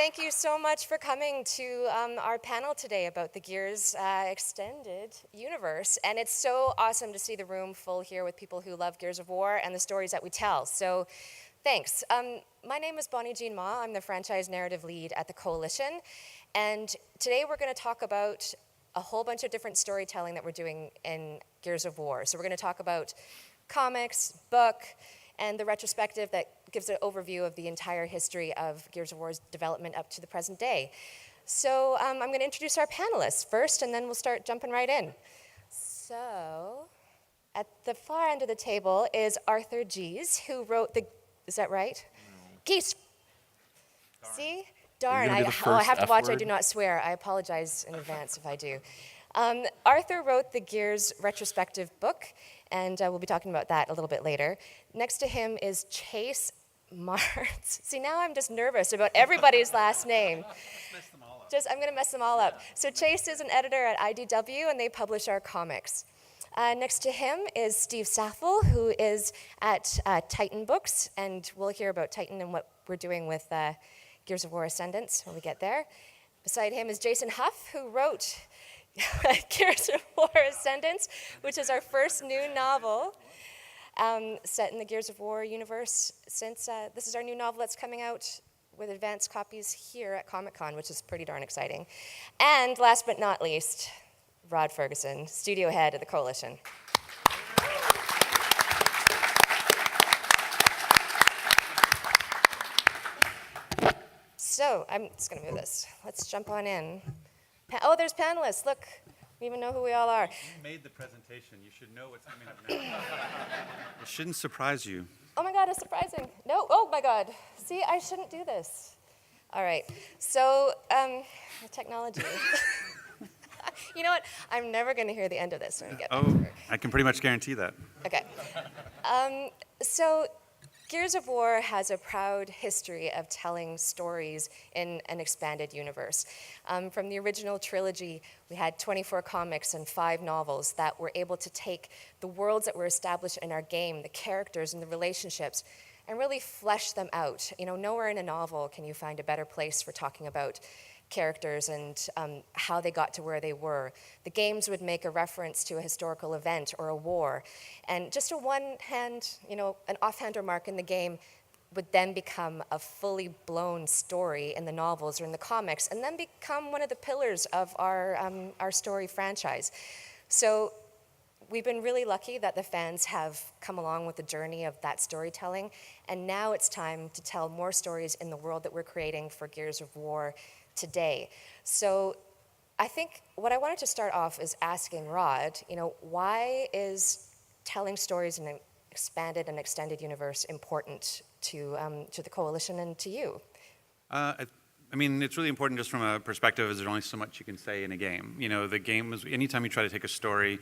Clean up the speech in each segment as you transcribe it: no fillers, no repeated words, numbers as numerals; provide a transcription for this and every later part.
thank you so much for coming to our panel today about the Gears extended universe. And it's so awesome to see the room full here with people who love Gears of War and the stories that we tell. So thanks. My name is Bonnie Jean Ma. I'm the franchise narrative lead at the Coalition. And today we're going to talk about a whole bunch of different storytelling that we're doing in Gears of War. So we're going to talk about comics, book, and the retrospective that gives an overview of the entire history of Gears of War's development up to the present day. So I'm going to introduce our panelists first, and then we'll start jumping right in. So at the far end of the table is Arthur Gies, who wrote the, is that right? No. Geese. Darn. See? Darn, I have to watch I Do Not Swear. I apologize in advance if I do. Arthur wrote the Gears retrospective book, and we'll be talking about that a little bit later. Next to him is Chase Martz. See, now I'm just nervous about everybody's last name. Mess them all up. I'm going to mess them all up. So Chase is an editor at IDW, and they publish our comics. Next to him is Steve Saffel, who is at Titan Books, and we'll hear about Titan and what we're doing with Gears of War Ascendance when we get there. Beside him is Jason Huff, who wrote Gears of War Ascendance, which is our first new novel set in the Gears of War universe since this is our new novel that's coming out with advanced copies here at Comic-Con, which is pretty darn exciting. And last but not least, Rod Ferguson, studio head of the Coalition. So I'm just going to move this. Let's jump on in. Oh, there's panelists. Look, we even know who we all are. You made the presentation. You should know what's coming up now. It shouldn't surprise you. Oh my God, it's surprising. No, oh my God. See, I shouldn't do this. All right, so technology. You know what? I'm never going to hear the end of this when we get back to work. I can pretty much guarantee that. Okay. So Gears of War has a proud history of telling stories in an expanded universe. From the original trilogy, we had 24 comics and 5 novels that were able to take the worlds that were established in our game, the characters and the relationships, and really flesh them out. You know, nowhere in a novel can you find a better place for talking about characters and how they got to where they were. The games would make a reference to a historical event or a war, and just an offhand remark in the game would then become a fully blown story in the novels or in the comics, and then become one of the pillars of our story franchise. So we've been really lucky that the fans have come along with the journey of that storytelling, and now it's time to tell more stories in the world that we're creating for Gears of War today. So I think what I wanted to start off is asking Rod, why is telling stories in an expanded and extended universe important to the Coalition and to you? I mean, it's really important just from a perspective as there's only so much you can say in a game. The game is, anytime you try to take a story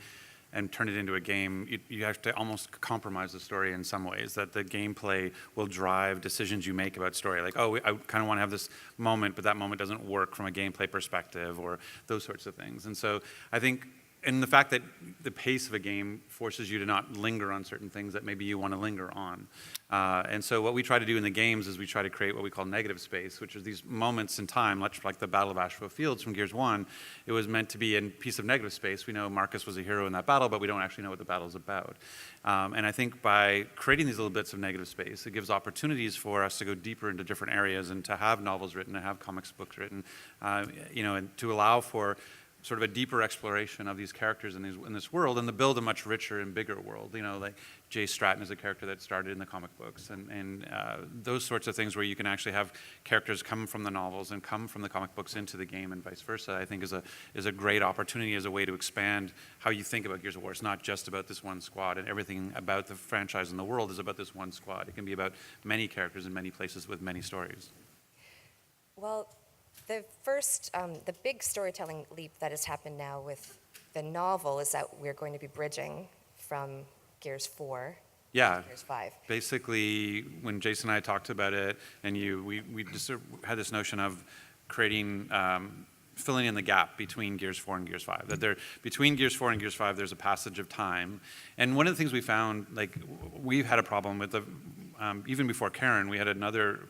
and turn it into a game, you have to almost compromise the story in some ways, that the gameplay will drive decisions you make about story. Like, oh, I kind of want to have this moment, but that moment doesn't work from a gameplay perspective, or those sorts of things. And so I think, and the fact that the pace of a game forces you to not linger on certain things that maybe you want to linger on. And so what we try to do in the games is we try to create what we call negative space, which is these moments in time, much like the Battle of Asheville Fields from Gears 1. It was meant to be a piece of negative space. We know Marcus was a hero in that battle, but we don't actually know what the battle's about. And I think by creating these little bits of negative space, it gives opportunities for us to go deeper into different areas and to have novels written, to have comics books written, and to allow for sort of a deeper exploration of these characters in this world, and to build a much richer and bigger world. Like Jay Stratton is a character that started in the comic books, and those sorts of things where you can actually have characters come from the novels and come from the comic books into the game and vice versa, I think is a great opportunity as a way to expand how you think about Gears of War. It's not just about this one squad, and everything about the franchise and the world is about this one squad. It can be about many characters in many places with many stories. Well, the first, the big storytelling leap that has happened now with the novel is that we're going to be bridging from Gears 4 to Gears 5. Basically, when Jason and I talked about it, and we just sort of had this notion of creating, filling in the gap between Gears 4 and Gears 5. That between Gears 4 and Gears 5, there's a passage of time. And one of the things we found, like, we've had a problem with even before Karen, we had another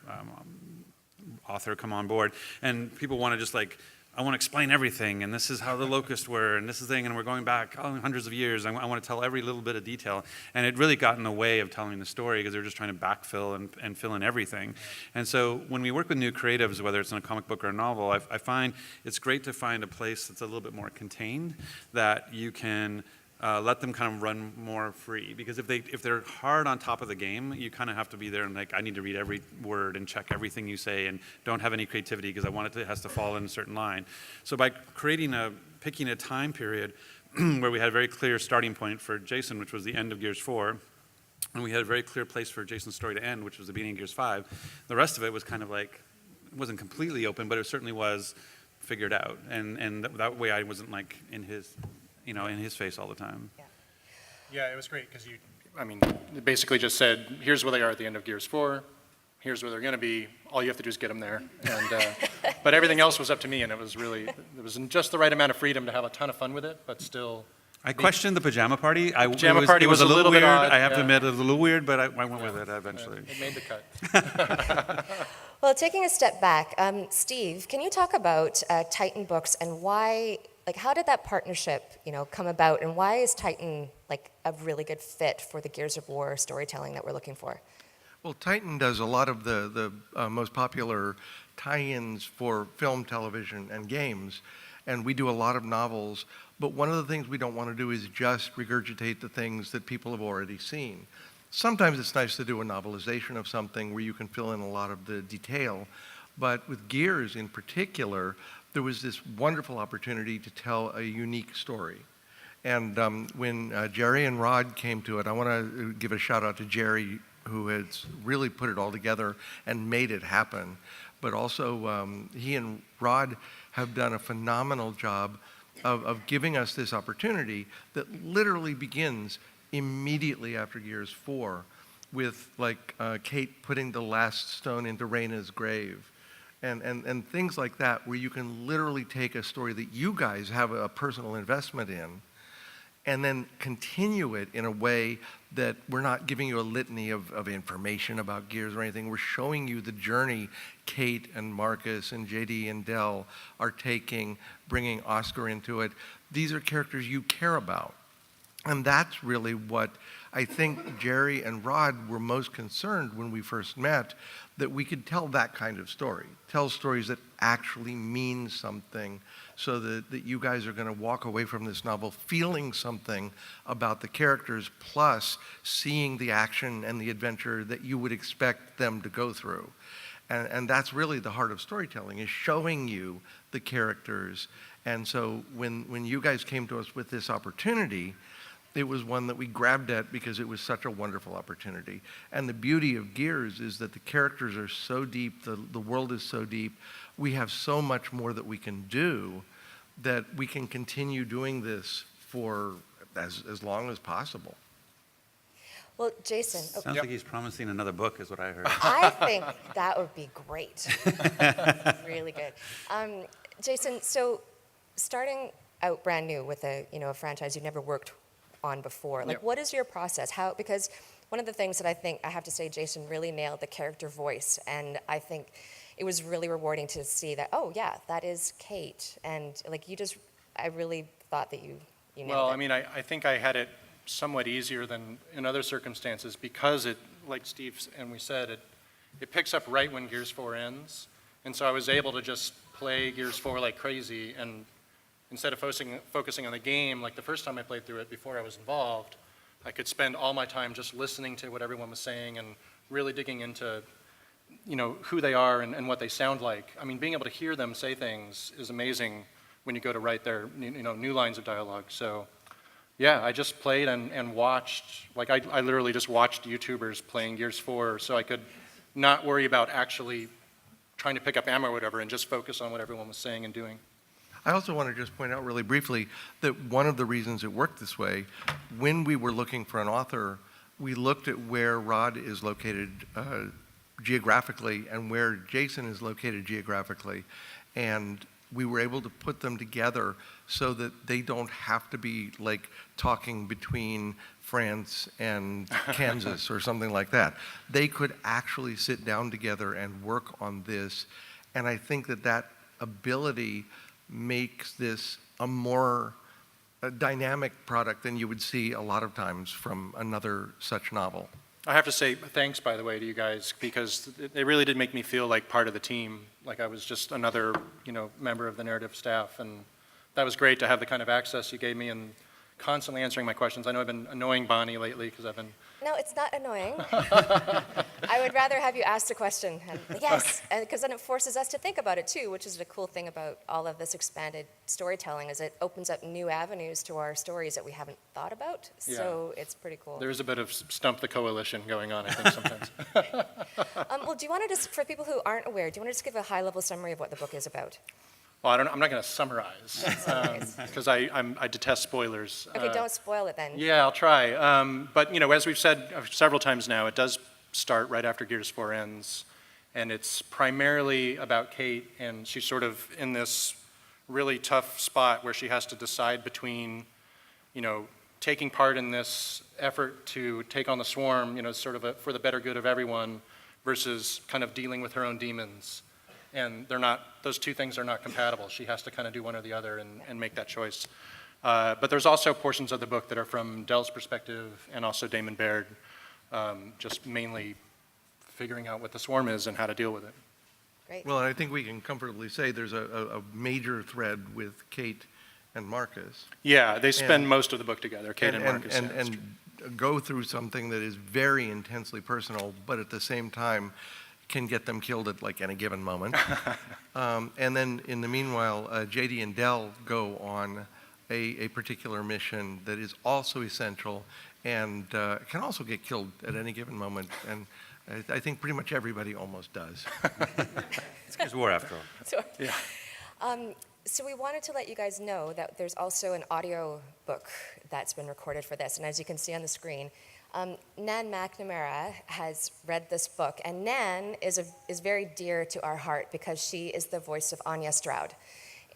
author come on board, and people want to just like, I want to explain everything, and this is how the locusts were, and this is the thing, and we're going back hundreds of years. I want to tell every little bit of detail, and it really got in the way of telling the story because they're just trying to backfill and fill in everything. And so when we work with new creatives, whether it's in a comic book or a novel, I find it's great to find a place that's a little bit more contained, that you can let them kind of run more free, because if they're hard on top of the game, you kind of have to be there and like, I need to read every word and check everything you say and don't have any creativity because I want it has to fall in a certain line. So by picking a time period where we had a very clear starting point for Jason, which was the end of Gears 4, and we had a very clear place for Jason's story to end, which was the beginning of Gears 5, the rest of it was kind of like, it wasn't completely open, but it certainly was figured out, and that way I wasn't like in his face all the time. Yeah, it was great because it basically just said, here's where they are at the end of Gears 4, here's where they're going to be, all you have to do is get them there. And, but everything else was up to me, and it was just the right amount of freedom to have a ton of fun with it, but still. I questioned the pajama party. Party it was a little bit weird. odd, I have to admit, it was a little weird, but I went with it eventually. It made the cut. Well, taking a step back, Steve, can you talk about Titan Books and why, like, how did that partnership, come about, and why is Titan like a really good fit for the Gears of War storytelling that we're looking for? Well, Titan does a lot of the most popular tie-ins for film, television, and games, and we do a lot of novels. But one of the things we don't want to do is just regurgitate the things that people have already seen. Sometimes it's nice to do a novelization of something where you can fill in a lot of the detail, but with Gears in particular, there was this wonderful opportunity to tell a unique story. And when Jerry and Rod came to it, I want to give a shout out to Jerry, who has really put it all together and made it happen. But also, he and Rod have done a phenomenal job of giving us this opportunity that literally begins immediately after Gears 4 with Kate putting the last stone into Reyna's grave. And things like that, where you can literally take a story that you guys have a personal investment in and then continue it in a way that we're not giving you a litany of information about Gears or anything. We're showing you the journey Kate and Marcus and JD and Del are taking, bringing Oscar into it. These are characters you care about. And that's really what I think Jerry and Rod were most concerned when we first met, that we could tell that kind of story, tell stories that actually mean something, so that you guys are going to walk away from this novel feeling something about the characters, plus seeing the action and the adventure that you would expect them to go through. And that's really the heart of storytelling, is showing you the characters. And so when you guys came to us with this opportunity, it was one that we grabbed at because it was such a wonderful opportunity. And the beauty of Gears is that the characters are so deep, the world is so deep, we have so much more that we can do, that we can continue doing this for as long as possible. Well, Jason. Sounds like he's promising another book, is what I heard. I think that would be great. Really good. Jason, so starting out brand new with a franchise you've never worked on before, what is your process? Because one of the things that I think I have to say, Jason really nailed the character voice, and I think it was really rewarding to see that, oh yeah, that is Kate, and I really thought that you nailed it. Well, I think I had it somewhat easier than in other circumstances because it, like Steve and we said, it picks up right when Gears 4 ends, and so I was able to just play Gears 4 like crazy, and instead of focusing on the game, like the first time I played through it before I was involved, I could spend all my time just listening to what everyone was saying and really digging into, who they are and what they sound like. Being able to hear them say things is amazing when you go to write their, new lines of dialogue. So, yeah, I just played and watched. I literally just watched YouTubers playing Gears 4, so I could not worry about actually trying to pick up ammo or whatever and just focus on what everyone was saying and doing. I also want to just point out really briefly that one of the reasons it worked this way, when we were looking for an author, we looked at where Rod is located geographically and where Jason is located geographically, and we were able to put them together so that they don't have to be talking between France and Kansas or something like that. They could actually sit down together and work on this. And I think that that ability makes this a more dynamic product than you would see a lot of times from another such novel. I have to say thanks, by the way, to you guys, because it really did make me feel like part of the team, like I was just another, member of the narrative staff, and that was great to have the kind of access you gave me and constantly answering my questions. I know I've been annoying Bonnie lately because I've been... No, it's not annoying. I would rather have you ask the question. And yes, because then it forces us to think about it too, which is the cool thing about all of this expanded storytelling, is it opens up new avenues to our stories that we haven't thought about. So it's pretty cool. There is a bit of stump the coalition going on, I think, sometimes. Well, do you want to just, for people who aren't aware, do you want to just give a high-level summary of what the book is about? Well, I'm not going to summarize, because I detest spoilers. Okay, don't spoil it then. Yeah, I'll try. But, as we've said several times now, it does start right after Gears 4 ends, and it's primarily about Kate, and she's sort of in this really tough spot where she has to decide between, taking part in this effort to take on the swarm, sort of for the better good of everyone, versus kind of dealing with her own demons. And those two things are not compatible. She has to kind of do one or the other and make that choice. But there's also portions of the book that are from Dell's perspective and also Damon Baird, just mainly figuring out what the swarm is and how to deal with it. Great. Well, I think we can comfortably say there's a major thread with Kate and Marcus. Yeah, they spend most of the book together, Kate and Marcus. And go through something that is very intensely personal, but at the same time can get them killed at like any given moment. And then in the meanwhile, JD and Dell go on a particular mission that is also essential and can also get killed at any given moment. And I think pretty much everybody almost does. It's Gears of War after all. So, Yeah. so we wanted to let you guys know that there's also an audio book that's been recorded for this. And as you can see on the screen, Nan McNamara has read this book, and Nan is very dear to our heart because she is the voice of Anya Stroud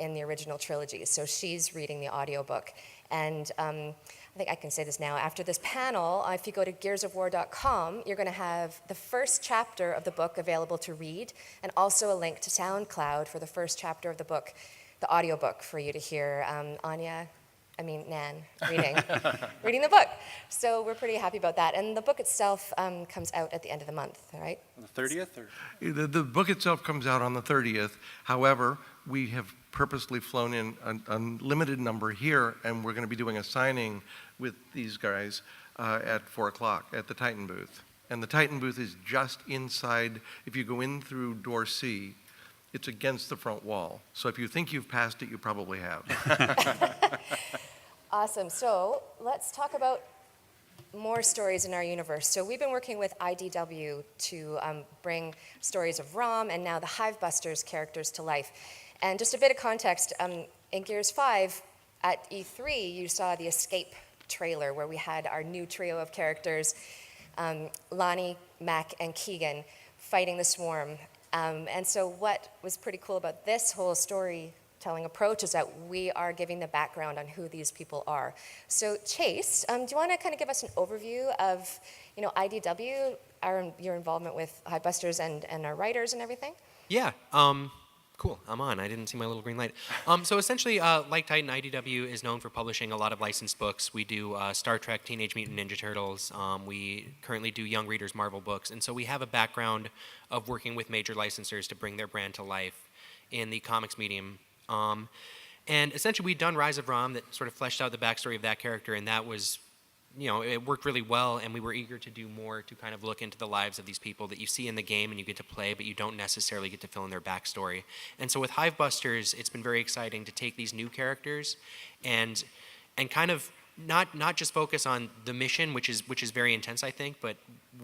in the original trilogy. So she's reading the audiobook. And I think I can say this now. After this panel, if you go to gearsofwar.com, you're going to have the first chapter of the book available to read, and also a link to SoundCloud for the first chapter of the book, the audiobook, for you to hear Nan reading the book. So we're pretty happy about that. And the book itself comes out at the end of the month, right? The 30th? Or? The book itself comes out on the 30th. However, we have purposely flown in a limited number here, and we're going to be doing a signing with these guys at 4 o'clock at the Titan booth. And the Titan booth is just inside. If you go in through door C, it's against the front wall. So if you think you've passed it, you probably have. Awesome. So let's talk about more stories in our universe. So we've been working with IDW to bring stories of ROM and now the Hivebusters characters to life. And just a bit of context, in Gears 5 at E3, you saw the Escape trailer where we had our new trio of characters, Lonnie, Mac, and Keegan, fighting the swarm. And so what was pretty cool about this whole storytelling approach is that we are giving the background on who these people are. So Chase, do you want to kind of give us an overview of, IDW, your involvement with Hivebusters and our writers and everything? Yeah. Cool, I'm on. I didn't see my little green light. So essentially, like Titan, IDW is known for publishing a lot of licensed books. We do Star Trek, Teenage Mutant Ninja Turtles. We currently do Young Readers Marvel books. And so we have a background of working with major licensors to bring their brand to life in the comics medium. And essentially, we'd done Rise of Rom that sort of fleshed out the backstory of that character, and that was, it worked really well, and we were eager to do more to kind of look into the lives of these people that you see in the game and you get to play, but you don't necessarily get to fill in their backstory. And so with Hivebusters, it's been very exciting to take these new characters and kind of not just focus on the mission, which is very intense, I think, but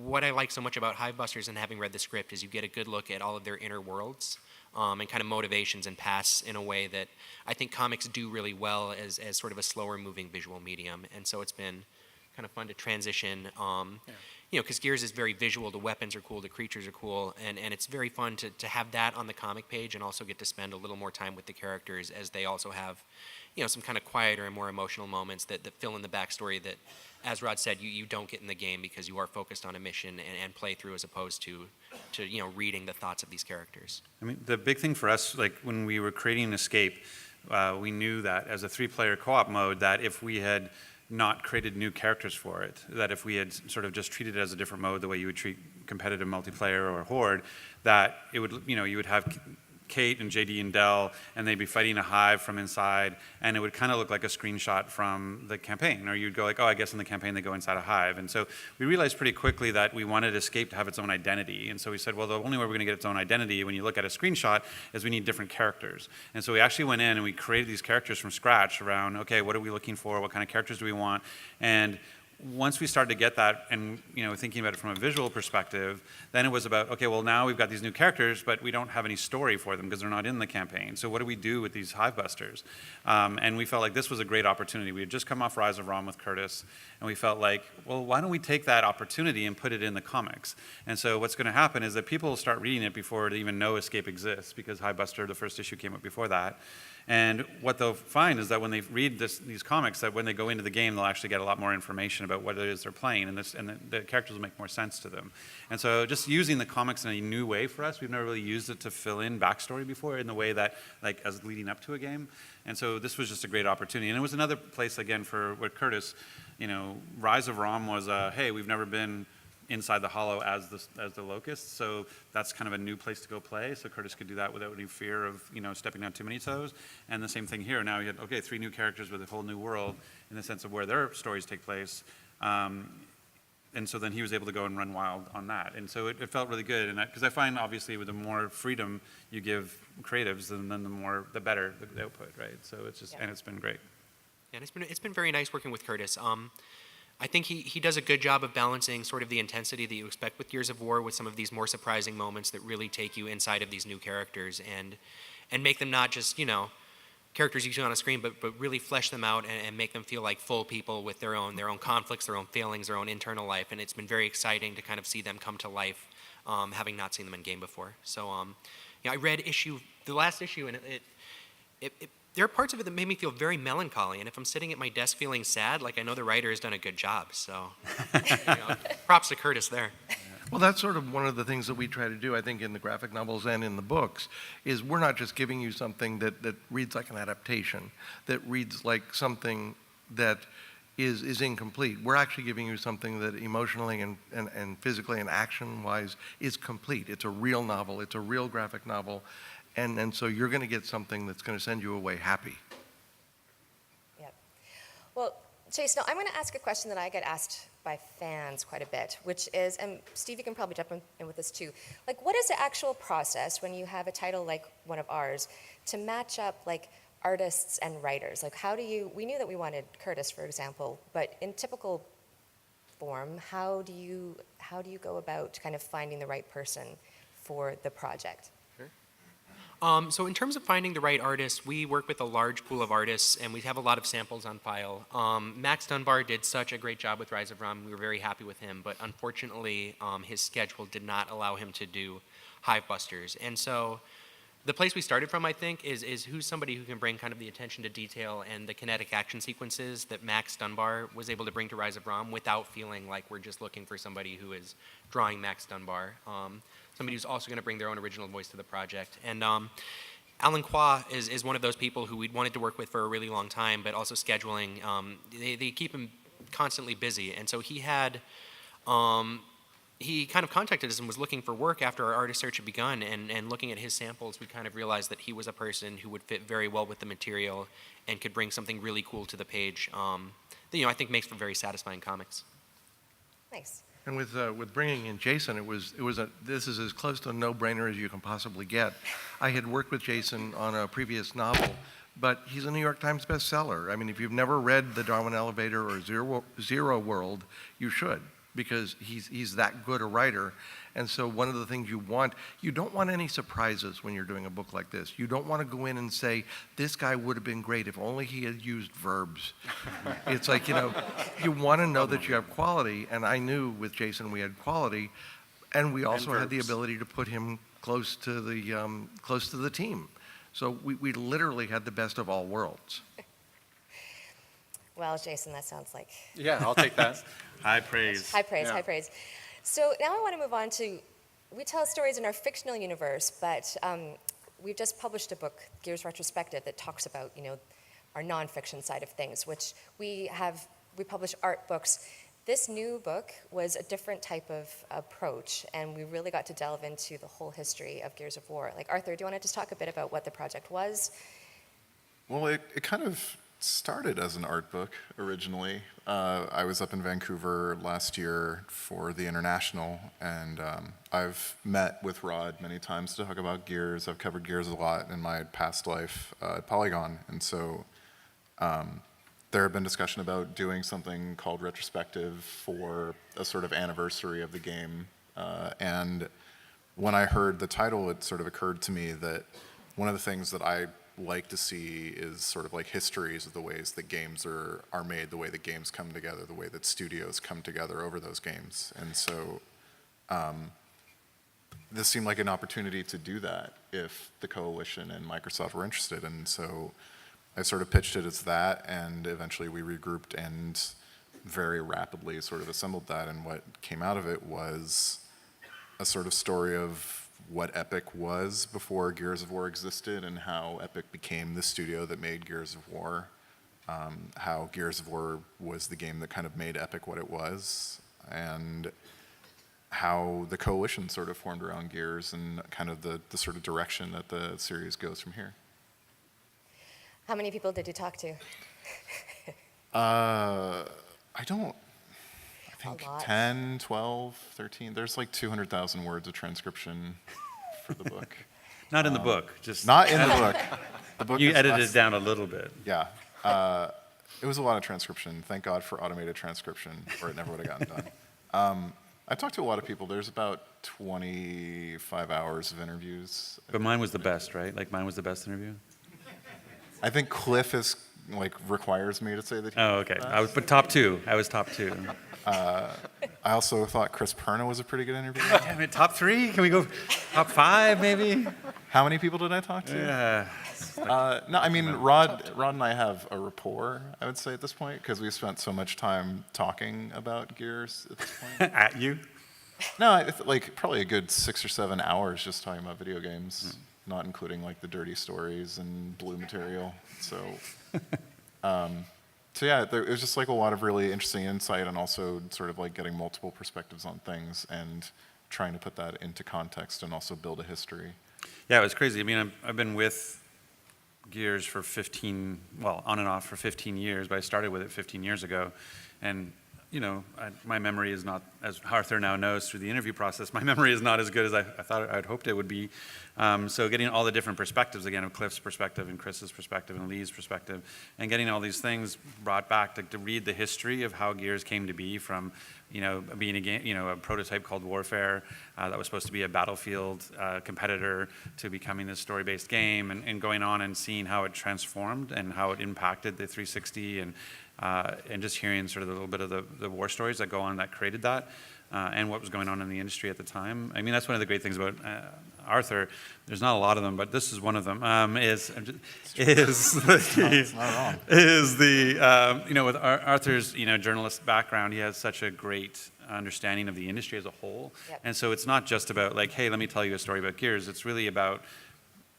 what I like so much about Hivebusters and having read the script is you get a good look at all of their inner worlds. And kind of motivations and paths in a way that I think comics do really well as sort of a slower moving visual medium. And so it's been kind of fun to transition, because Gears is very visual, the weapons are cool, the creatures are cool, and it's very fun to have that on the comic page and also get to spend a little more time with the characters as they also have, some kind of quieter and more emotional moments that fill in the backstory that, as Rod said, you don't get in the game because you are focused on a mission and play through as opposed to reading the thoughts of these characters. I mean, the big thing for us, like when we were creating Escape, we knew that as a 3-player co-op mode, that if we had not created new characters for it, that if we had sort of just treated it as a different mode, the way you would treat competitive multiplayer or Horde, that it would, you would have Kate and JD and Dell, and they'd be fighting a hive from inside, and it would kind of look like a screenshot from the campaign. Or you'd go like, oh, I guess in the campaign they go inside a hive. And so we realized pretty quickly that we wanted Escape to have its own identity. And so we said, well, the only way we're going to get its own identity when you look at a screenshot is we need different characters. And so we actually went in and we created these characters from scratch around, okay, what are we looking for? What kind of characters do we want? And once we started to get that and thinking about it from a visual perspective, then it was about, okay, well now we've got these new characters, but we don't have any story for them because they're not in the campaign. So what do we do with these hive busters? And we felt like this was a great opportunity. We had just come off Rise of Rom with Curtis, and we felt like, well, why don't we take that opportunity and put it in the comics? And so what's going to happen is that people will start reading it before they even know Escape exists, because Hive Buster, the first issue, came up before that. And what they'll find is that when they read these comics, that when they go into the game, they'll actually get a lot more information about what it is they're playing, and the characters will make more sense to them. And so just using the comics in a new way for us, we've never really used it to fill in backstory before in the way that, like, as leading up to a game. And so this was just a great opportunity. And it was another place, again, for what Curtis, Rise of Rom was, hey, we've never been inside the Hollow as the Locust, so that's kind of a new place to go play. So Curtis could do that without any fear of stepping on too many toes. And the same thing here. Now you had 3 new characters with a whole new world in the sense of where their stories take place. And so then he was able to go and run wild on that. And so it felt really good. And because I find obviously with the more freedom you give creatives, then the better the output, right? So it's just and it's been great. Yeah, and it's been very nice working with Curtis. I think he does a good job of balancing sort of the intensity that you expect with Gears of War with some of these more surprising moments that really take you inside of these new characters and make them not just, characters you see on a screen, but really flesh them out and make them feel like full people with their own conflicts, their own failings, their own internal life. And it's been very exciting to kind of see them come to life, having not seen them in game before. So, I read the last issue, and there are parts of it that made me feel very melancholy, and if I'm sitting at my desk feeling sad, like I know the writer has done a good job, so props to Curtis there. Well, that's sort of one of the things that we try to do, I think, in the graphic novels and in the books, is we're not just giving you something that reads like an adaptation, that reads like something that is incomplete. We're actually giving you something that emotionally and physically and action-wise is complete. It's a real novel. It's a real graphic novel. And so you're going to get something that's going to send you away happy. Yep. Well, Chase, now I'm going to ask a question that I get asked by fans quite a bit, which is, and Steve, you can probably jump in with this too, like what is the actual process when you have a title like one of ours to match up like artists and writers? Like we knew that we wanted Curtis, for example, but in typical form, how do you go about kind of finding the right person for the project? So in terms of finding the right artist, we work with a large pool of artists, and we have a lot of samples on file. Max Dunbar did such a great job with Rise of Rom. We were very happy with him, but unfortunately, his schedule did not allow him to do Hive Busters. And so the place we started from, I think, is who's somebody who can bring kind of the attention to detail and the kinetic action sequences that Max Dunbar was able to bring to Rise of Rom without feeling like we're just looking for somebody who is drawing Max Dunbar. Somebody who's also going to bring their own original voice to the project. And Alan Qua is one of those people who we'd wanted to work with for a really long time, but also scheduling, they keep him constantly busy. And so he kind of contacted us and was looking for work after our artist search had begun, and looking at his samples, we kind of realized that he was a person who would fit very well with the material and could bring something really cool to the page that, I think makes for very satisfying comics. Nice. And with bringing in Jason, this is as close to a no-brainer as you can possibly get. I had worked with Jason on a previous novel, but he's a New York Times bestseller. I mean, if you've never read The Darwin Elevator or Zero World, you should, because he's that good a writer. And so one of the things you don't want any surprises when you're doing a book like this. You don't want to go in and say, this guy would have been great if only he had used verbs. It's like, you want to know that you have quality, and I knew with Jason we had quality, and we also had the ability to put him close to the team. So we literally had the best of all worlds. Well, Jason, that sounds like Yeah, I'll take that. High praise. high praise, Yeah. high praise. So now I want to move on to, we tell stories in our fictional universe, but we've just published a book, Gears Retrospective, that talks about, our nonfiction side of things, which we publish art books. This new book was a different type of approach, and we really got to delve into the whole history of Gears of War. Like, Arthur, do you want to just talk a bit about what the project was? Well, it kind of started as an art book originally. I was up in Vancouver last year for the International, and I've met with Rod many times to talk about Gears. I've covered Gears a lot in my past life at Polygon, and so there had been discussion about doing something called Retrospective for a sort of anniversary of the game. And when I heard the title, it sort of occurred to me that one of the things that I like to see is sort of like histories of the ways that games are made, the way that games come together, the way that studios come together over those games. And so this seemed like an opportunity to do that if the Coalition and Microsoft were interested. And so I sort of pitched it as that, and eventually we regrouped and very rapidly sort of assembled that. And what came out of it was a sort of story of what Epic was before Gears of War existed, and how Epic became the studio that made Gears of War, how Gears of War was the game that kind of made Epic what it was, and how the Coalition sort of formed around Gears, and kind of the sort of direction that the series goes from here. How many people did you talk to? I think lot. 10, 12, 13. There's like 200,000 words of transcription for the book. Not in the book, just Not in the book. The book you is edited less- it down a little bit. Yeah. It was a lot of transcription. Thank God for automated transcription, or it never would have gotten done. I talked to a lot of people. There's about 25 hours of interviews. But mine was the best, right? Like mine was the best interview? I think Cliff requires me to say that. Oh, okay. But top two. I was top two. I also thought Chris Perna was a pretty good interview. Damn it, top three? Can we go top five, maybe? How many people did I talk to? Yeah. No, I mean, Rod and I have a rapport, I would say, at this point, because we've spent so much time talking about Gears at this point. At you? No, probably a good 6 or 7 hours just talking about video games, not including the dirty stories and blue material. So, yeah, it was just a lot of really interesting insight, and also sort of getting multiple perspectives on things and trying to put that into context and also build a history. Yeah, it was crazy. I mean, I've been with Gears for on and off for 15 years, but I started with it 15 years ago. And, my memory is not, as Arthur now knows through the interview process, my memory is not as good as I thought I'd hoped it would be. So getting all the different perspectives, again, of Cliff's perspective and Chris's perspective and Lee's perspective, and getting all these things brought back to read the history of how Gears came to be from, being a game, a prototype called Warfare that was supposed to be a Battlefield competitor, to becoming this story-based game, and going on and seeing how it transformed and how it impacted the 360, and just hearing sort of a little bit of the war stories that go on that created that, and what was going on in the industry at the time. I mean, that's one of the great things about Arthur. There's not a lot of them, but this is one of them. With Arthur's journalist background, he has such a great understanding of the industry as a whole. Yep. And so it's not just about hey, let me tell you a story about Gears. It's really about,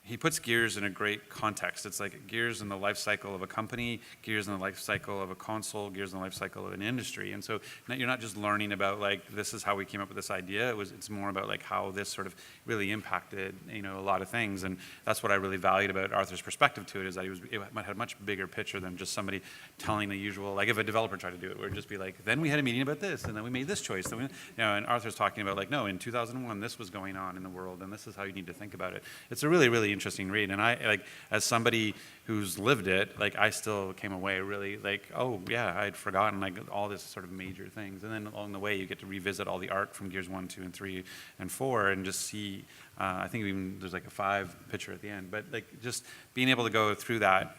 he puts Gears in a great context. It's like Gears in the life cycle of a company, Gears in the life cycle of a console, Gears in the life cycle of an industry. And so you're not just learning about this is how we came up with this idea. It's more about how this sort of really impacted a lot of things. And that's what I really valued about Arthur's perspective to it, is that it had a much bigger picture than just somebody telling the usual, if a developer tried to do it, it would just be then we had a meeting about this, and then we made this choice. And Arthur's talking about no, in 2001 this was going on in the world, and this is how you need to think about it. It's a really, really interesting read, and I as somebody who's lived it, I still came away really oh yeah, I'd forgotten all this sort of major things, and then along the way you get to revisit all the art from Gears 1, 2, and 3, and 4, and just see. I think even there's a 5 picture at the end, but just being able to go through that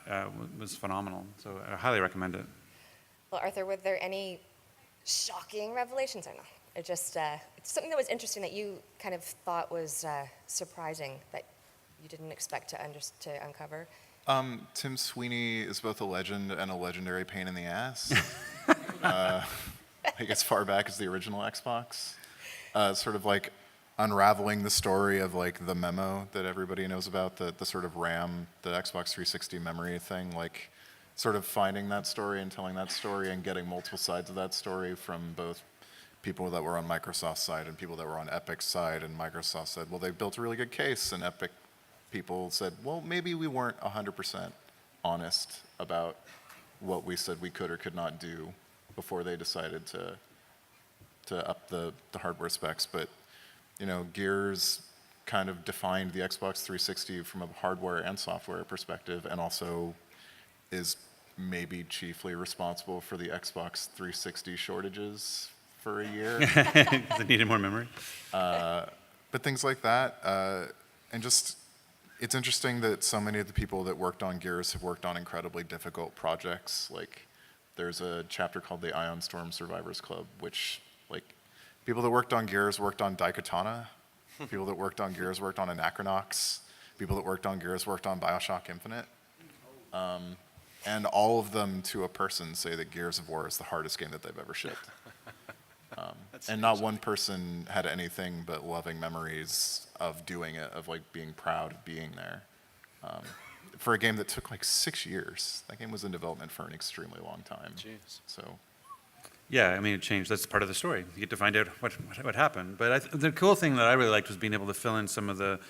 was phenomenal. So I highly recommend it. Well, Arthur, were there any shocking revelations or not? Or just something that was interesting that you kind of thought was surprising that you didn't expect to uncover? Tim Sweeney is both a legend and a legendary pain in the ass. Like as far back as the original Xbox. Sort of like unraveling the story of like the memo that everybody knows about, the sort of RAM, the Xbox 360 memory thing, like sort of finding that story and telling that story and getting multiple sides of that story from both people that were on Microsoft's side and people that were on Epic's side. And Microsoft said, well, they built a really good case, and Epic people said, well, maybe we weren't 100% honest about what we said we could or could not do before they decided to up the hardware specs. But, you know, Gears kind of defined the Xbox 360 from a hardware and software perspective, and also is maybe chiefly responsible for the Xbox 360 shortages for a year. Because it needed more memory. But things like that, and just, it's interesting that so many of the people that worked on Gears have worked on incredibly difficult projects. Like, there's a chapter called the Ion Storm Survivors Club, which, like, people that worked on Gears worked on Daikatana. People that worked on Gears worked on Anachronox. People that worked on Gears worked on Bioshock Infinite. And all of them, to a person, say that Gears of War is the hardest game that they've ever shipped. And not one person had anything but loving memories of doing it, of like being proud of being there. For a game that took like 6 years. That game was in development for an extremely long time. Jeez. So, Yeah, I mean, it changed. That's part of the story. You get to find out what happened. But the cool thing that I really liked was being able to fill in some of the,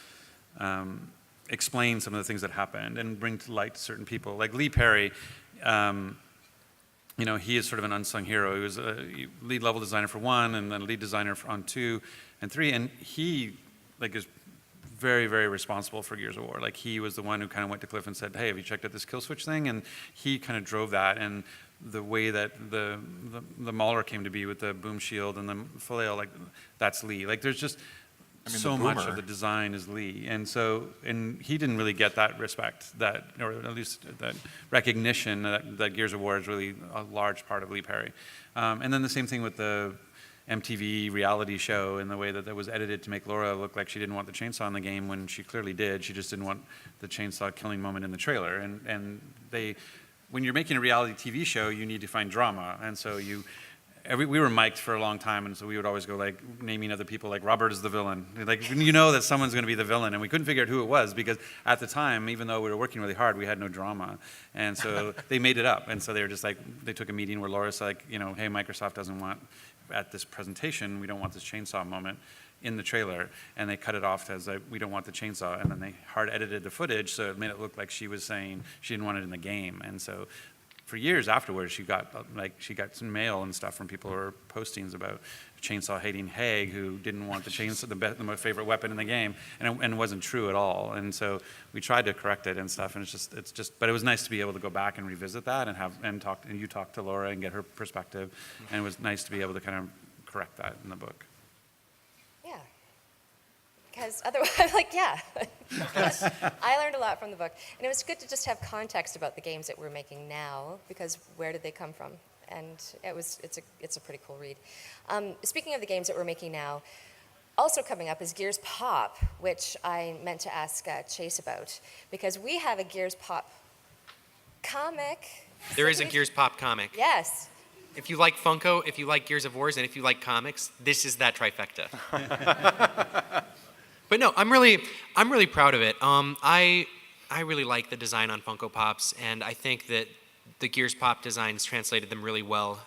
explain some of the things that happened and bring to light certain people. Like Lee Perry, you know, he is sort of an unsung hero. He was a lead level designer for 1, and then lead designer on 2 and 3, and he, like, is very, very responsible for Gears of War. Like, he was the one who kind of went to Cliff and said, hey, have you checked out this kill switch thing? And he kind of drove that, and the way that the Mauler came to be with the boom shield and the flail, like, that's Lee. Like, there's just so much of the design is Lee. And so, and he didn't really get that respect, that, or at least that recognition that Gears of War is really a large part of Lee Perry. And then the same thing with the MTV reality show and the way that was edited to make Laura look like she didn't want the chainsaw in the game when she clearly did. She just didn't want the chainsaw killing moment in the trailer. And they, when you're making a reality TV show, you need to find drama. And so we were mic'd for a long time, and so we would always go like naming other people like Robert is the villain. Like, you know that someone's going to be the villain, and we couldn't figure out who it was because at the time, even though we were working really hard, we had no drama. And so they made it up. And so they were just like, they took a meeting where Laura's like, you know, hey, Microsoft doesn't want, at this presentation, we don't want this chainsaw moment in the trailer, and they cut it off as we don't want the chainsaw, and then they hard edited the footage so it made it look like she was saying she didn't want it in the game. And so for years afterwards, she got some mail and stuff from people who were postings about chainsaw hating Haig, who didn't want the chainsaw, the most favorite weapon in the game, and it wasn't true at all. And so we tried to correct it and stuff, and it's just, but it was nice to be able to go back and revisit that and you talk to Laura and get her perspective, and it was nice to be able to kind of correct that in the book. Yeah. Because otherwise, like, yeah. I learned a lot from the book. And it was good to just have context about the games that we're making now, because where did they come from? And it's a pretty cool read. Speaking of the games that we're making now, also coming up is Gears Pop, which I meant to ask Chase about, because we have a Gears Pop comic. There is a Gears Pop comic. Yes. If you like Funko, if you like Gears of Wars, and if you like comics, this is that trifecta. But no, I'm really proud of it. I really like the design on Funko Pops, and I think that the Gears Pop designs translated them really well.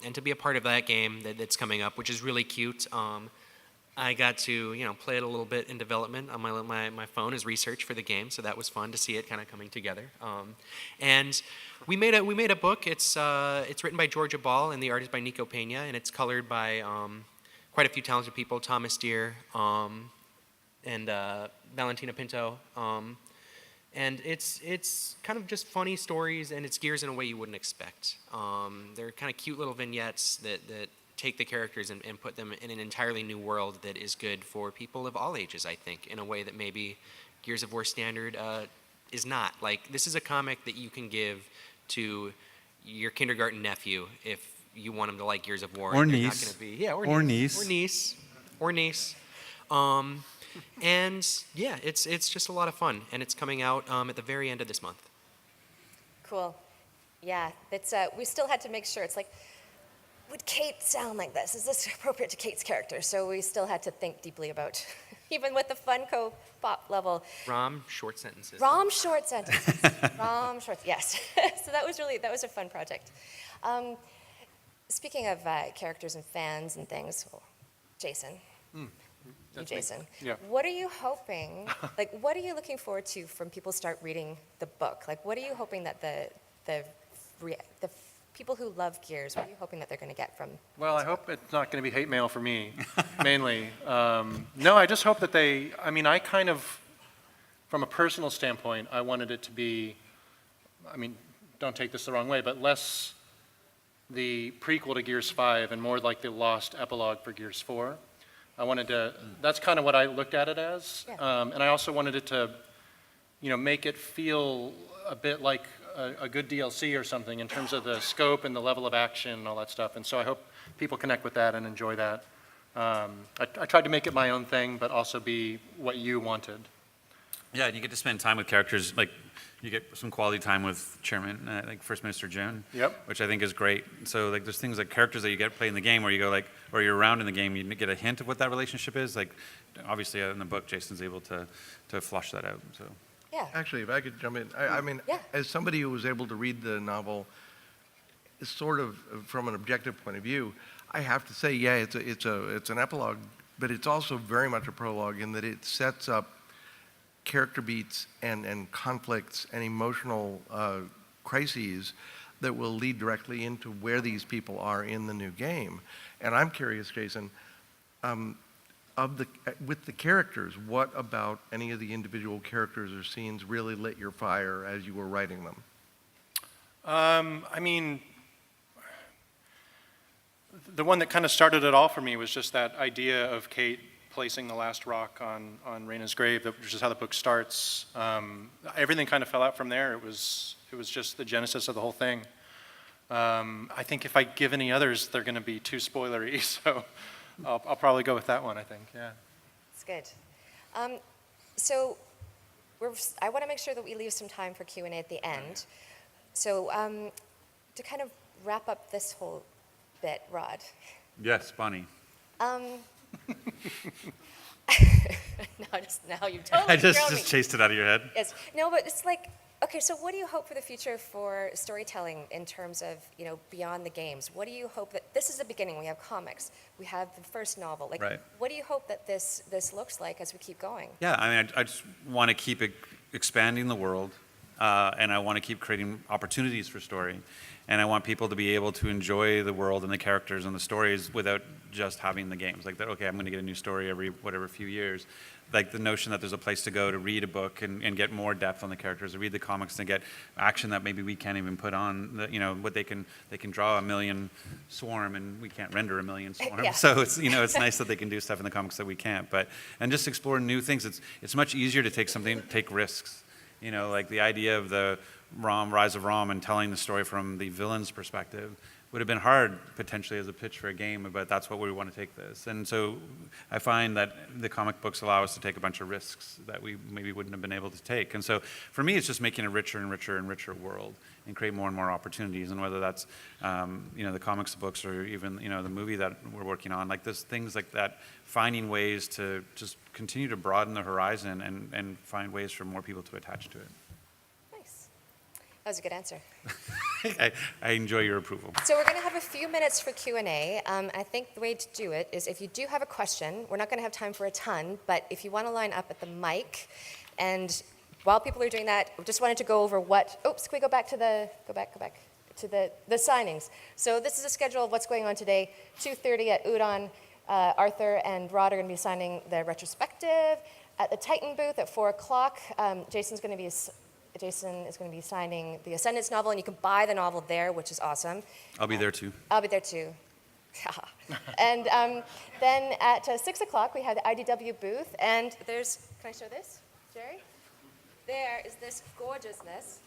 And to be a part of that game that's coming up, which is really cute, I got to play it a little bit in development on my phone as research for the game, so that was fun to see it kind of coming together. And we made a book. It's written by Georgia Ball and the art is by Nico Pena, and it's colored by quite a few talented people: Thomas Deere and Valentina Pinto. And it's kind of just funny stories, and it's Gears in a way you wouldn't expect. They're kind of cute little vignettes that take the characters and put them in an entirely new world that is good for people of all ages, I think, in a way that maybe Gears of War Standard is not. Like, this is a comic that you can give to your kindergarten nephew if you want him to like Gears of War. Or and niece. Not gonna be, yeah, or niece. Or niece. Or niece. And yeah, it's just a lot of fun, and it's coming out at the very end of this month. Cool. Yeah, it's we still had to make sure. It's like, would Kate sound like this? Is this appropriate to Kate's character? So we still had to think deeply about, even with the Funko Pop level. ROM short sentences. ROM short sentences. ROM short, yes. So that was a fun project. Speaking of characters and fans and things, well, Jason. That's You, me. Jason. Yeah. What are you hoping, like, what are you looking forward to from people start reading the book? Like, what are you hoping that the people who love Gears, what are you hoping that they're going to get from? Well, I hope it's not going to be hate mail for me, mainly. No, I just hope that I kind of, from a personal standpoint, I wanted it to be, don't take this the wrong way, but less the prequel to Gears 5 and more like the lost epilogue for Gears 4. That's kind of what I looked at it as. Yeah. And I also wanted it to, make it feel a bit like a good DLC or something in terms of the scope and the level of action and all that stuff. And so I hope people connect with that and enjoy that. I tried to make it my own thing, but also be what you wanted. Yeah, and you get to spend time with characters, like you get some quality time with Chairman, like First Minister June, Yep. which I think is great. So like there's things like characters that you get to play in the game where you go like, or you're around in the game, you get a hint of what that relationship is. Like obviously in the book, Jason's able to flush that out. So Yeah. Actually, if I could jump in, Yeah. as somebody who was able to read the novel, sort of from an objective point of view, I have to say, yeah, it's an epilogue, but it's also very much a prologue in that it sets up character beats and conflicts and emotional crises that will lead directly into where these people are in the new game. And I'm curious, Jason, with the characters, what about any of the individual characters or scenes really lit your fire as you were writing them? The one that kind of started it all for me was just that idea of Kate placing the last rock on Reyna's grave, which is how the book starts. Everything kind of fell out from there. It was just the genesis of the whole thing. I think if I give any others, they're going to be too spoilery, so I'll probably go with that one, I think, yeah. It's good. So I want to make sure that we leave some time for Q&A at the end. So to kind of wrap up this whole bit, Rod. yes, Bonnie. Now you totally I thrown me. just chased it out of your head. Yes. No, but it's like, okay, so what do you hope for the future for storytelling in terms of, beyond the games? What do you hope that, this is the beginning, we have comics, we have the first novel, like, Right. what do you hope that this looks like as we keep going? Yeah, I just want to keep expanding the world, and I want to keep creating opportunities for story. And I want people to be able to enjoy the world and the characters and the stories without just having the games. Like, that, okay, I'm going to get a new story every few years. Like the notion that there's a place to go to read a book and get more depth on the characters, to read the comics and get action that maybe we can't even put on. What they can draw 1 million swarm and we can't render 1 million swarm. Yeah. So it's it's nice that they can do stuff in the comics that we can't. And just explore new things. It's much easier to take risks. Like the idea of the Rise of Rom and telling the story from the villain's perspective would have been hard potentially as a pitch for a game, but that's what we want to take this. And so I find that the comic books allow us to take a bunch of risks that we maybe wouldn't have been able to take. And so for me, it's just making a richer and richer and richer world and create more and more opportunities. And whether that's, the comics books or even, the movie that we're working on, like there's things like that, finding ways to just continue to broaden the horizon and find ways for more people to attach to it. Nice. That was a good answer. I enjoy your approval. So we're going to have a few minutes for Q&A. I think the way to do it is if you do have a question, we're not going to have time for a ton, but if you want to line up at the mic, and while people are doing that, I just wanted to go over can we go back to the signings. So this is a schedule of what's going on today. 2:30 at Udon, Arthur and Rod are going to be signing the retrospective. At the Titan booth at 4 o'clock, Jason is going to be signing the Ascendance novel, and you can buy the novel there, which is awesome. I'll be there too. I'll be there too. And then at 6 o'clock, we have the IDW booth, and can I show this, Jerry? There is this gorgeousness.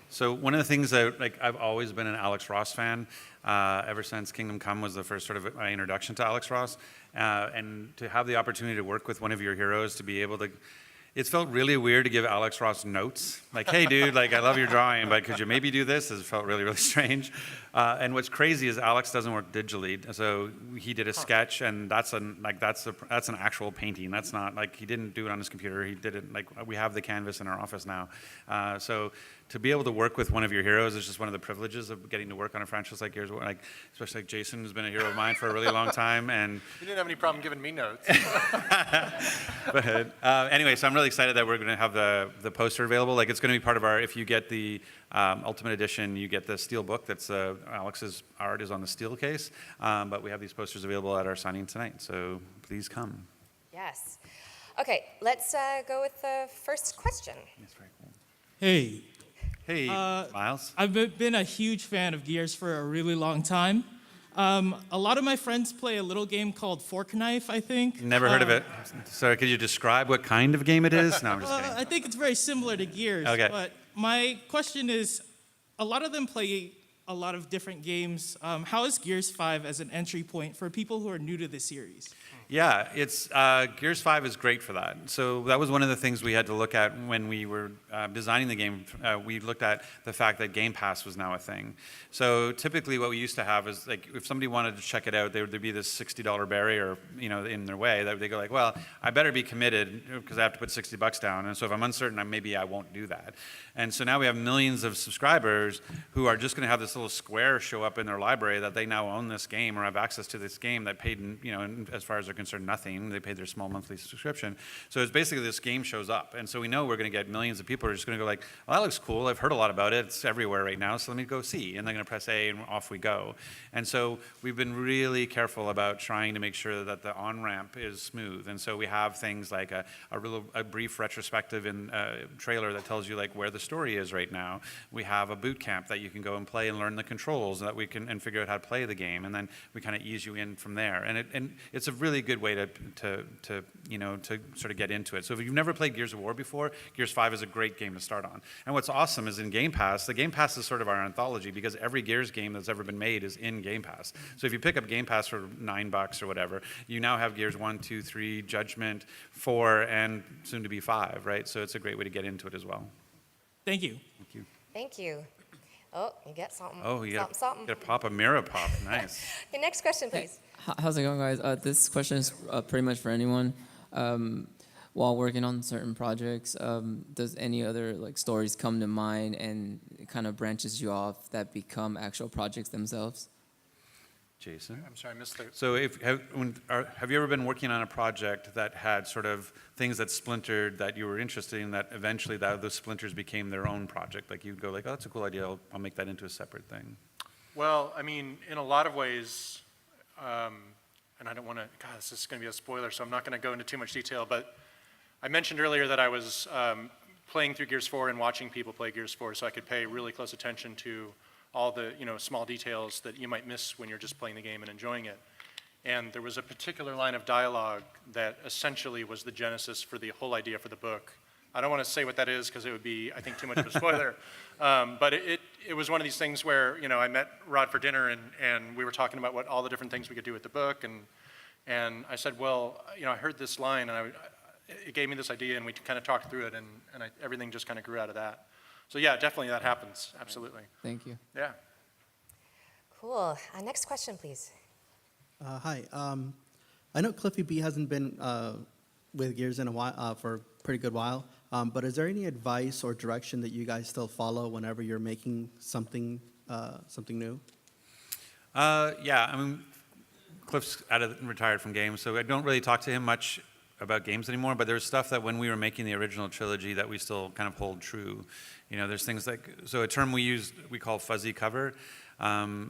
So one of the things that, like, I've always been an Alex Ross fan, ever since Kingdom Come was the first sort of my introduction to Alex Ross, and to have the opportunity to work with one of your heroes, to be able to, it's felt really weird to give Alex Ross notes, like, hey dude, like, I love your drawing, but could you maybe do this? It felt really, really strange. And what's crazy is Alex doesn't work digitally, so he did a sketch, and that's an actual painting. That's not, like, he didn't do it on his computer. He did it, like, we have the canvas in our office now. So to be able to work with one of your heroes is just one of the privileges of getting to work on a franchise like yours. Like, especially like Jason, who's been a hero of mine for a really long time, and You didn't have any problem giving me notes. but anyway, so I'm really excited that we're going to have the poster available. Like, it's going to be part of our, if you get the Ultimate Edition, you get the steel book. That's Alex's art is on the steel case, but we have these posters available at our signing tonight, so please come. Yes. Okay, let's go with the first question. That's very cool. Hey, Hey, Miles. I've been a huge fan of Gears for a really long time. A lot of my friends play a little game called Fork Knife, I think. Never heard of it. Sorry, could you describe what kind of game it is? No, I'm just kidding. I think it's very similar to Gears. Okay. But my question is, a lot of them play a lot of different games. How is Gears 5 as an entry point for people who are new to the series? Yeah, it's Gears 5 is great for that. So that was one of the things we had to look at when we were designing the game. We looked at the fact that Game Pass was now a thing. So typically what we used to have is, like, if somebody wanted to check it out, there'd be this $60 barrier, in their way. That they go like, well, I better be committed because I have to put $60 down. And so if I'm uncertain, maybe I won't do that. And so now we have millions of subscribers who are just going to have this little square show up in their library that they now own this game or have access to this game that paid, as far as they're concerned, nothing. They paid their small monthly subscription. So it's basically this game shows up. And so we know we're going to get millions of people who are just going to go like, well, that looks cool. I've heard a lot about it. It's everywhere right now. So let me go see. And they're going to press A and off we go. And so we've been really careful about trying to make sure that the on-ramp is smooth. And so we have things like a brief retrospective in trailer that tells you like where the story is right now. We have a boot camp that you can go and play and learn the controls that we can and figure out how to play the game. And then we kind of ease you in from there. And it's a really good way to sort of get into it. So if you've never played Gears of War before, Gears 5 is a great game to start on. And what's awesome is in Game Pass, the Game Pass is sort of our anthology because every Gears game that's ever been made is in Game Pass. So if you pick up Game Pass for $9 or whatever, you now have Gears 1, 2, 3, Judgment, 4, and soon to be 5, right? So it's a great way to get into it as well. Thank you. Thank you. Thank you. Oh, you get something. Oh, you something. got to pop a mirror pop. Nice. Okay, next question, please. How's it going, guys? This question is pretty much for anyone. While working on certain projects, does any other stories come to mind and it kind of branches you off that become actual projects themselves? Jason? I'm sorry, I missed the. So have you ever been working on a project that had sort of things that splintered that you were interested in that eventually those splinters became their own project? Like you'd go like, oh, that's a cool idea. I'll make that into a separate thing. Well, I mean, in a lot of ways, and I don't want to, God, this is going to be a spoiler, so I'm not going to go into too much detail, but I mentioned earlier that I was playing through Gears 4 and watching people play Gears 4 so I could pay really close attention to all the small details that you might miss when you're just playing the game and enjoying it. And there was a particular line of dialogue that essentially was the genesis for the whole idea for the book. I don't want to say what that is because it would be, I think, too much of a spoiler. But it was one of these things where, I met Rod for dinner and we were talking about all the different things we could do with the book. And I said, well, I heard this line and it gave me this idea and we kind of talked through it and everything just kind of grew out of that. So yeah, definitely that happens. Absolutely. Thank you. Yeah. Cool. Next question, please. Hi. I know Cliffy B hasn't been with Gears in a while for a pretty good while. But is there any advice or direction that you guys still follow whenever you're making something new? Yeah, I mean, Cliff's retired from games, so I don't really talk to him much about games anymore, but there's stuff that when we were making the original trilogy that we still kind of hold true. There's things like, so a term we call fuzzy cover,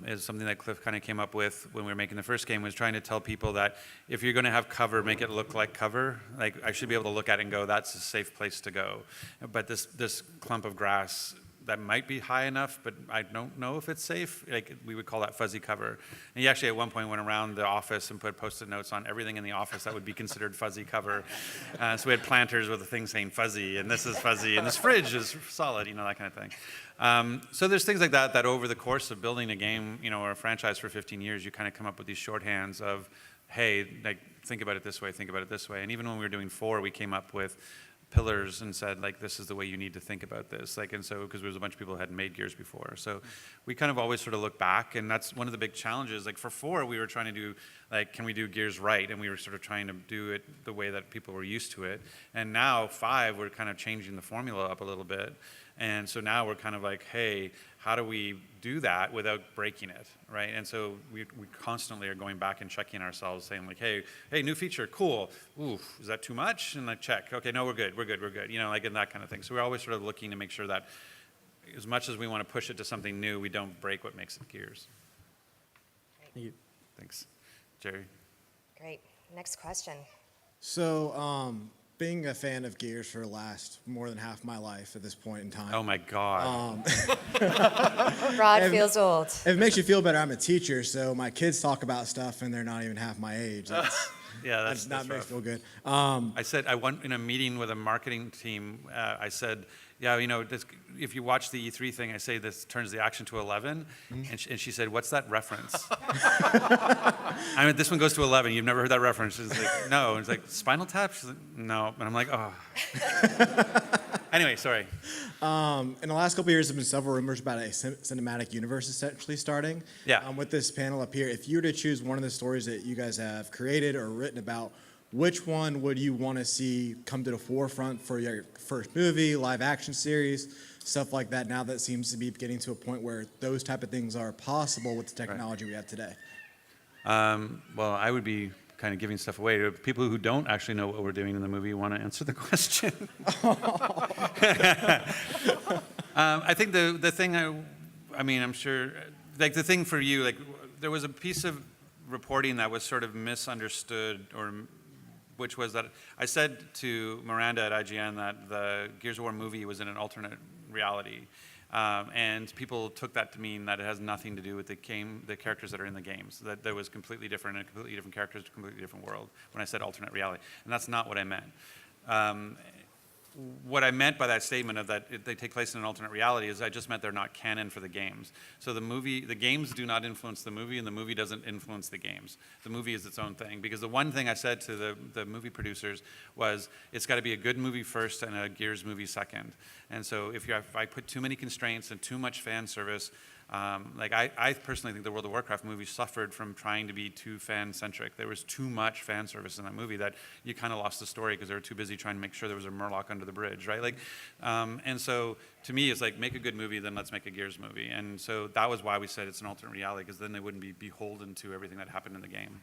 is something that Cliff kind of came up with when we were making the first game, was trying to tell people that if you're going to have cover, make it look like cover. Like I should be able to look at it and go, that's a safe place to go. But this clump of grass that might be high enough, but I don't know if it's safe. Like we would call that fuzzy cover. And he actually at one point went around the office and put Post-it notes on everything in the office that would be considered fuzzy cover. So we had planters with a thing saying fuzzy, and this is fuzzy, and this fridge is solid, that kind of thing. So there's things like that, that over the course of building a game, or a franchise for 15 years, you kind of come up with these shorthands of, hey, like, think about it this way, think about it this way. And even when we were doing 4, we came up with pillars and said, like, this is the way you need to think about this. Like, and so, because there was a bunch of people who hadn't made Gears before. So we kind of always sort of look back, and that's one of the big challenges. Like, for 4, we were trying to do, like, can we do Gears right? And we were sort of trying to do it the way that people were used to it. And now 5, we're kind of changing the formula up a little bit. And so now we're kind of like, hey, how do we do that without breaking it, right? And so we constantly are going back and checking ourselves, saying like, hey, new feature, cool. Ooh, is that too much? And like, check. Okay, no, we're good. Like, and that kind of thing. So we're always sort of looking to make sure that as much as we want to push it to something new, we don't break what makes it Gears. Thank you. Thanks. Jerry? Great. Next question. So, being a fan of Gears for the last more than half my life at this point in time. Oh my God. Rod feels old. If it makes you feel better, I'm a teacher, so my kids talk about stuff and they're not even half my age. That's, Yeah, that's not makes rough. me feel good. I said, I went in a meeting with a marketing team, I said, yeah, if you watch the E3 thing, I say this turns the action to 11, and she said, what's that reference? I mean, this one goes to 11, you've never heard that reference? She's like, no. And it's like, Spinal Tap? She's like, no. And I'm like, oh. Anyway, sorry. In the last couple of years, there have been several rumors about a cinematic universe essentially starting. Yeah. With this panel up here, if you were to choose one of the stories that you guys have created or written about, which one would you want to see come to the forefront for your first movie, live action series, stuff like that, now that seems to be getting to a point where those type of things are possible with the technology we have today? Well, I would be kind of giving stuff away to people who don't actually know what we're doing in the movie want to answer the question. I think the thing, I'm sure, like the thing for you, like there was a piece of reporting that was sort of misunderstood, which was that I said to Miranda at IGN that the Gears of War movie was in an alternate reality. And people took that to mean that it has nothing to do with the characters that are in the games, that was completely different, and completely different characters, a completely different world, when I said alternate reality. And that's not what I meant. What I meant by that statement of that they take place in an alternate reality is I just meant they're not canon for the games. So the games do not influence the movie, and the movie doesn't influence the games. The movie is its own thing. Because the one thing I said to the movie producers was it's got to be a good movie first and a Gears movie second. And so if I put too many constraints and too much fan service, like I personally think the World of Warcraft movie suffered from trying to be too fan-centric. There was too much fan service in that movie that you kind of lost the story because they were too busy trying to make sure there was a Murloc under the bridge, right? Like, and so to me, it's like, make a good movie, then let's make a Gears movie. And so that was why we said it's an alternate reality, because then they wouldn't be beholden to everything that happened in the game.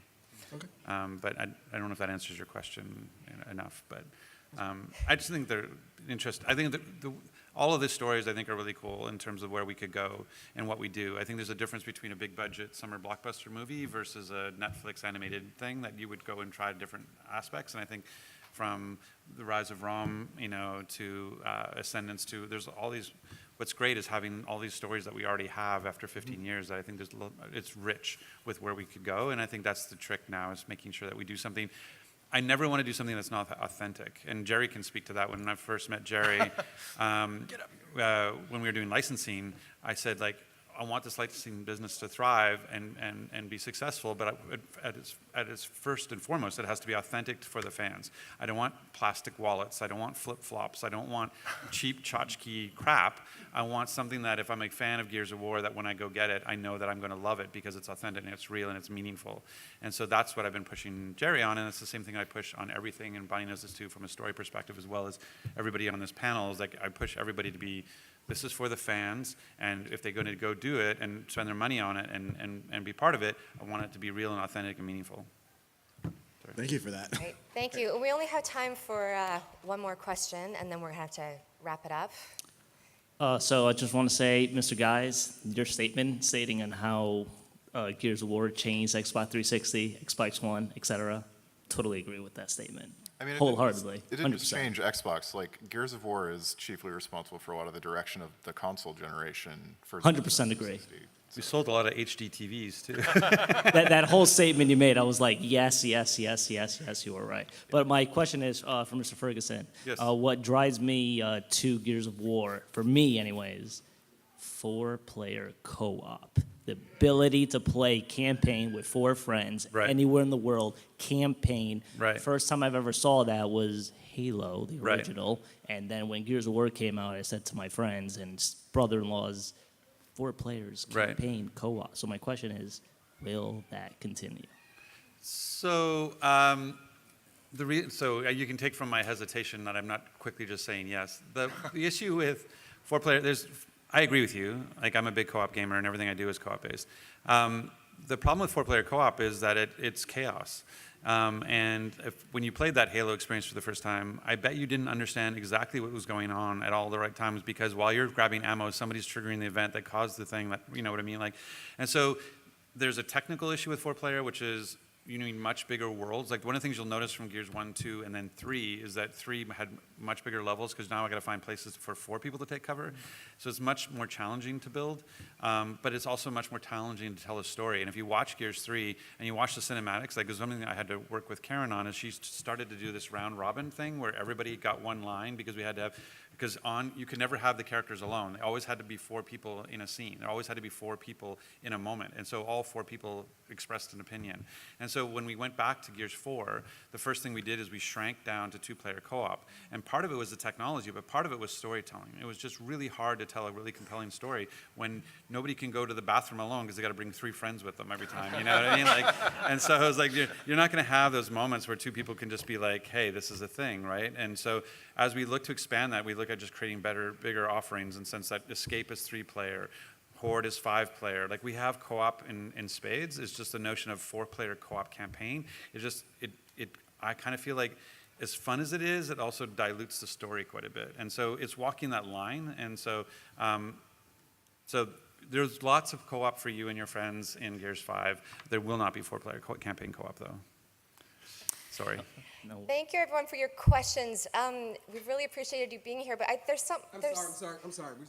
Okay. But I don't know if that answers your question enough, but I just think they're interesting. I think all of these stories, I think, are really cool in terms of where we could go and what we do. I think there's a difference between a big budget summer blockbuster movie versus a Netflix animated thing that you would go and try different aspects. And I think from the Rise of Rom, to Ascendance, to there's all these. What's great is having all these stories that we already have after 15 years. That I think it's rich with where we could go, and I think that's the trick now, is making sure that we do something. I never want to do something that's not authentic, and Jerry can speak to that. When I first met Jerry, when we were doing licensing, I said, like, I want this licensing business to thrive and be successful, but at its first and foremost, it has to be authentic for the fans. I don't want plastic wallets. I don't want flip-flops. I don't want cheap tchotchke crap. I want something that if I'm a fan of Gears of War, that when I go get it, I know that I'm going to love it because it's authentic and it's real and it's meaningful. And so that's what I've been pushing Jerry on, and it's the same thing I push on everything, and Bonnie knows this too, from a story perspective, as well as everybody on this panel. Is like, I push everybody to be, this is for the fans, and if they're going to go do it and spend their money on it and be part of it, I want it to be real and authentic and meaningful. Sorry. Thank you for that. Great. Thank you. We only have time for one more question, and then we're going to have to wrap it up. So I just want to say, Mr. Guys, your statement stating on how Gears of War changed Xbox 360, Xbox One, etc. Totally agree with that statement. I mean, Wholeheartedly. It didn't 100%. just change Xbox. Like, Gears of War is chiefly responsible for a lot of the direction of the console generation. For 100% Xbox agree. 360. We sold a lot of HD TVs too. that whole statement you made, I was like, yes, you were right. But my question is for Mr. Ferguson. Yes. What drives me to Gears of War, for me anyways, 4-player co-op. The ability to play campaign with 4 friends Right. anywhere in the world, campaign. Right. First time I've ever saw that was Halo, the Right. original. And then when Gears of War came out, I said to my friends and brother-in-laws, 4 players, Right. campaign, co-op. So my question is, will that continue? So, so you can take from my hesitation that I'm not quickly just saying yes. The issue with 4-player, I agree with you. Like, I'm a big co-op gamer, and everything I do is co-op based. The problem with 4-player co-op is that it's chaos. And when you played that Halo experience for the first time, I bet you didn't understand exactly what was going on at all the right times, because while you're grabbing ammo, somebody's triggering the event that caused the thing that, you know what I mean? Like, and so there's a technical issue with 4-player, which is you need much bigger worlds. Like, one of the things you'll notice from Gears 1, 2, and then 3 is that 3 had much bigger levels, because now I got to find places for 4 people to take cover. So it's much more challenging to build, but it's also much more challenging to tell a story. And if you watch Gears 3 and you watch the cinematics, like, there's something that I had to work with Karen on, is she started to do this round robin thing where everybody got one line, because we had to have, because you could never have the characters alone. There always had to be 4 people in a scene. There always had to be 4 people in a moment. And so all 4 people expressed an opinion. And so when we went back to Gears 4, the first thing we did is we shrank down to 2-player co-op. And part of it was the technology, but part of it was storytelling. It was just really hard to tell a really compelling story when nobody can go to the bathroom alone because they got to bring 3 friends with them every time. You know what I mean? Like, and so I was like, you're not going to have those moments where 2 people can just be like, hey, this is a thing, right? And so as we look to expand that, we look at just creating bigger offerings, in the sense that Escape is 3-player, Horde is 5-player. Like, we have co-op in spades. It's just the notion of 4-player co-op campaign. I kind of feel like, as fun as it is, it also dilutes the story quite a bit. And so it's walking that line. And so, so there's lots of co-op for you and your friends in Gears 5. There will not be 4-player campaign co-op, though. Sorry. No. Thank you, everyone, for your questions. We've really appreciated you being here, but I'm sorry.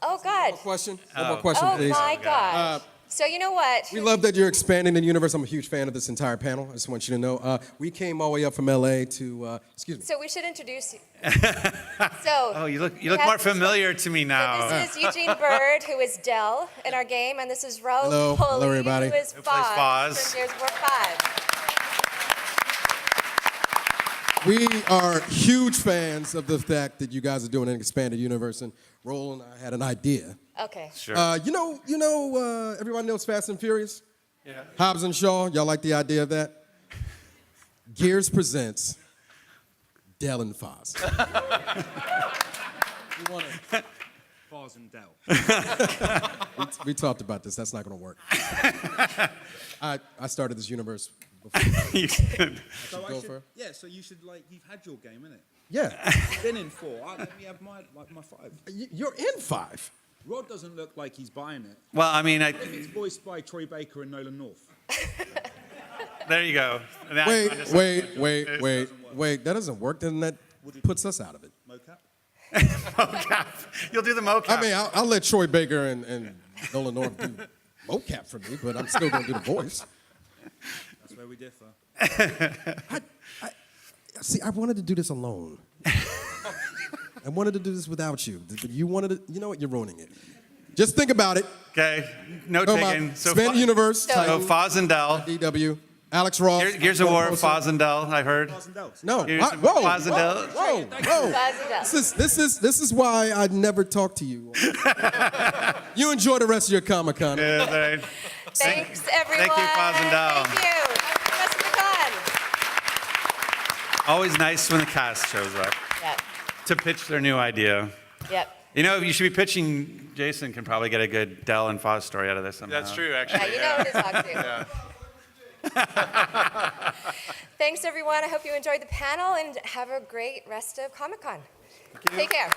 Oh, God. One more question. One more question, Oh, please. my God. So you know what? We love that you're expanding the universe. I'm a huge fan of this entire panel. I just want you to know. We came all the way up from LA to, excuse me. So we should introduce you. So Oh, you look we have- more familiar to me now. So this is Eugene Bird, who is Dell in our game, and this is Raul Hello. Pulley, Hello, everybody. who is Who plays Foz Foz. from Gears of War 5. We are huge fans of the fact that you guys are doing an expanded universe, and Roland and I had an idea. Okay. Sure. Everybody knows Fast and Furious? Yeah. Hobbs and Shaw, y'all like the idea of that? Gears presents Dell and Foz. We want to Foz and Dell. We talked about this. That's not going to work. I started this universe before. You should. So you should, like, you've had your game, innit? Yeah. You've been in 4. Let me have my 5. You're in 5. Rod doesn't look like he's buying it. Well, I mean, I think it's voiced by Troy Baker and Nolan North. there you go. And I- Wait. I just- That doesn't work. Then that puts us out of it. Mocap? Mocap. You'll do the mocap. I mean, I'll let Troy Baker and Nolan North do mocap for me, but I'm still going to do the voice. That's where we differ. See, I wanted to do this alone. I wanted to do this without you. You wanted to, you know what? You're ruining it. Just think about it. Okay. No Go taking. on. Spend Universe. So Titan, Foz and Dell. DW. Alex Ross. Gears of War, Foz and Dell, I heard. No. Gears of Whoa. Foz and Dell. Whoa. Foz and Dell. This is why I never talk to you. You enjoy the rest of your Comic-Con. Yeah, right. Thanks, everyone. Thank you, Foz and Dell. Thank you. Have the rest of the con. Always nice when the cast shows up Yep. to pitch their new idea. Yep. You know, you should be pitching. Jason can probably get a good Dell and Foz story out of this somehow. That's true, Yeah, actually. you know who to talk to. Thanks, everyone. I hope you enjoyed the panel and have a great rest of Comic-Con. Take care.